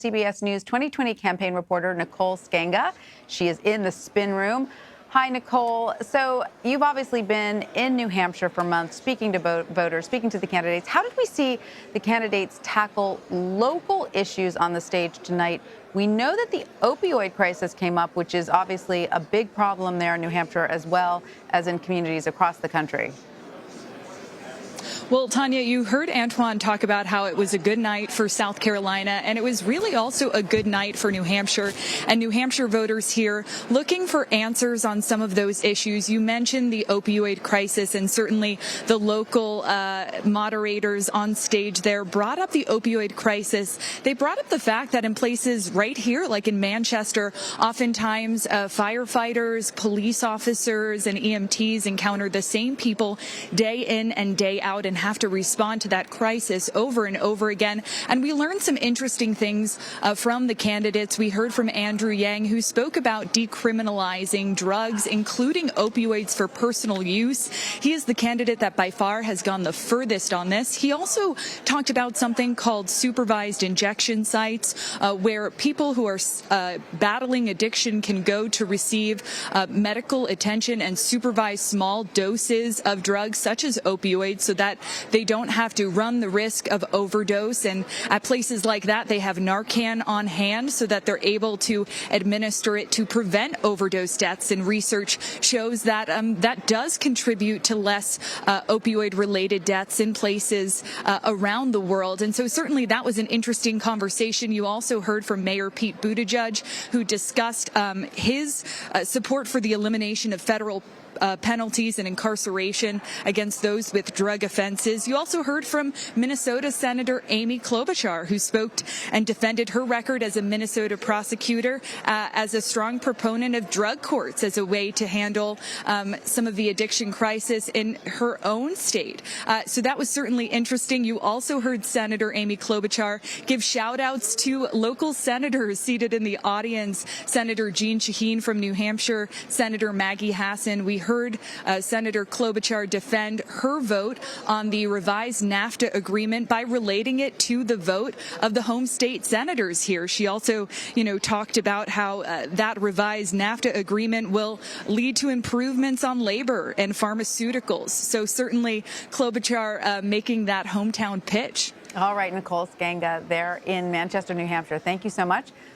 CBS News 2020 campaign reporter Nicole Sganga. She is in the spin room. Hi, Nicole. So you've obviously been in New Hampshire for months, speaking to voters, speaking to the candidates. How did we see the candidates tackle local issues on the stage tonight? We know that the opioid crisis came up, which is obviously a big problem there in New Hampshire as well as in communities across the country. Well, Tanya, you heard Antoine talk about how it was a good night for South Carolina, and it was really also a good night for New Hampshire. And New Hampshire voters here looking for answers on some of those issues. You mentioned the opioid crisis, and certainly the local moderators on stage there brought up the opioid crisis. They brought up the fact that in places right here, like in Manchester, oftentimes firefighters, police officers, and EMTs encounter the same people day in and day out and have to respond to that crisis over and over again. And we learned some interesting things from the candidates. We heard from Andrew Yang, who spoke about decriminalizing drugs, including opioids for personal use. He is the candidate that by far has gone the furthest on this. He also talked about something called supervised injection sites, where people who are battling addiction can go to receive medical attention and supervise small doses of drugs such as opioids so that they don't have to run the risk of overdose. And at places like that, they have Narcan on hand so that they're able to administer it to prevent overdose deaths. And research shows that that does contribute to less opioid-related deaths in places around the world. And so certainly that was an interesting conversation. You also heard from Mayor Pete Buttigieg, who discussed his support for the elimination of federal penalties and incarceration against those with drug offenses. You also heard from Minnesota Senator Amy Klobuchar, who spoke and defended her record as a Minnesota prosecutor as a strong proponent of drug courts as a way to handle some of the addiction crisis in her own state. So that was certainly interesting. You also heard Senator Amy Klobuchar give shout-outs to local senators seated in the audience. Senator Jeanne Shaheen from New Hampshire, Senator Maggie Hassan. We heard Senator Klobuchar defend her vote on the revised NAFTA agreement by relating it to the vote of the home state senators here. She also, talked about how that revised NAFTA agreement will lead to improvements on labor and pharmaceuticals. So certainly Klobuchar making that hometown pitch. All right, Nicole Sganga there in Manchester, New Hampshire. Thank you so much.